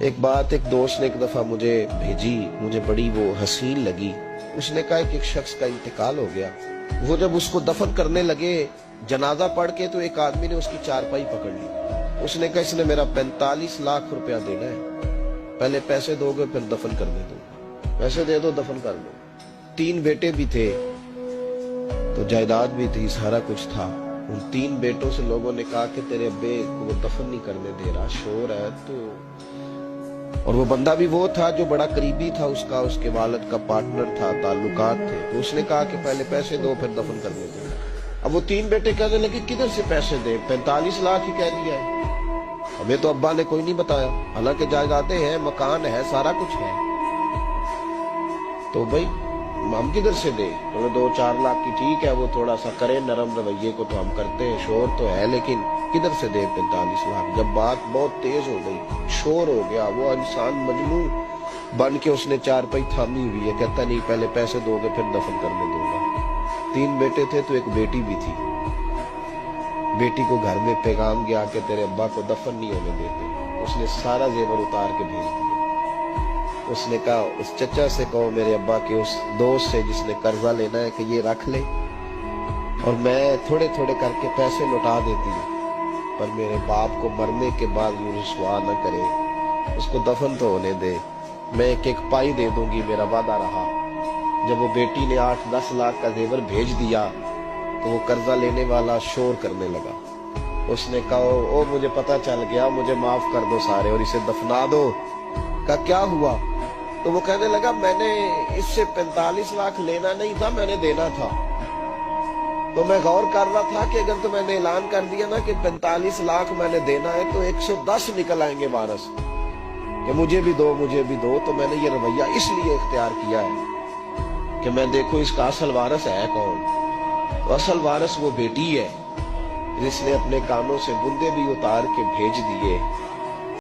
ایک بات ایک دوست نے ایک دفعہ مجھے بھیجی، مجھے بڑی وہ حسین لگی۔ اس نے کہا کہ ایک شخص کا انتقال ہو گیا، وہ جب اس کو دفن کرنے لگے جنازہ پڑھ کے تو ایک آدمی نے اس کی چارپائی پکڑ لی۔ اس نے کہا اس نے میرا 45 لاکھ روپیہ دینا ہے، پہلے پیسے دو گے پھر دفن کرنے دو، پیسے دے دو دفن کر دو۔ 3 بیٹے بھی تھے تو جائیداد بھی تھی، سارا کچھ تھا۔ ان 3 بیٹوں سے لوگوں نے کہا کہ تیرے ابے کو وہ دفن نہیں کرنے دے رہا، شور ہے تو۔ اور وہ بندہ بھی وہ تھا جو بڑا قریبی تھا اس کا، اس کے والد کا پارٹنر تھا، تعلقات تھے، تو اس نے کہا کہ پہلے پیسے دو پھر دفن کرنے دو۔ اب وہ 3 بیٹے کہنے لگے کدھر سے پیسے دیں، 45 لاکھ ہی کہہ دیا ہے، ہمیں تو ابا نے کوئی نہیں بتایا، حالانکہ جائیدادیں ہیں، مکان ہے، سارا کچھ ہے، تو بھائی ہم کدھر سے دیں؟ 2-4 لاکھ کی ٹھیک ہے، وہ تھوڑا سا کرے نرم رویے کو تو ہم کرتے ہیں، شور تو ہے، لیکن کدھر سے دیں 45 لاکھ؟ جب بات بہت تیز ہو گئی، شور ہو گیا، وہ انسان مجنون بن کے اس نے چارپائی تھامی ہوئی ہے، کہتا نہیں پہلے پیسے دو گے پھر دفن کرنے دوں گا۔ 3 بیٹے تھے تو ایک بیٹی بھی تھی، بیٹی کو گھر میں پیغام گیا کہ تیرے ابا کو دفن نہیں ہونے دیتے، اس نے سارا زیور اتار کے بھیج دیا۔ اس نے کہا اس چچا سے کہو میرے ابا کے اس دوست سے جس نے قرضہ لینا ہے کہ یہ رکھ لے اور میں تھوڑے تھوڑے کر کے پیسے لوٹا دیتی ہوں، پر میرے باپ کو مرنے کے بعد یوں رسوا نہ کرے، اس کو دفن تو ہونے دے، میں ایک پائی دے دوں گی، میرا وعدہ رہا۔ جب وہ بیٹی نے 8-10 لاکھ کا زیور بھیج دیا تو وہ قرضہ لینے والا شور کرنے لگا۔ اس نے کہا او مجھے پتہ چل گیا، مجھے معاف کر دو سارے اور اسے دفنا دو۔ کہا کیا ہوا؟ تو وہ کہنے لگا میں نے اس سے 45 لاکھ لینا نہیں تھا، میں نے دینا تھا، تو میں غور کر رہا تھا کہ اگر تو میں نے اعلان کر دیا نا کہ 45 لاکھ میں نے دینا ہے تو 110 نکل آئیں گے وارث کہ مجھے بھی دو مجھے بھی دو، تو میں نے یہ رویہ اس لیے اختیار کیا ہے کہ میں دیکھوں اس کا اصل وارث ہے کون۔ تو اصل وارث وہ بیٹی ہے جس نے اپنے کانوں سے بندے بھی اتار کے بھیج دیے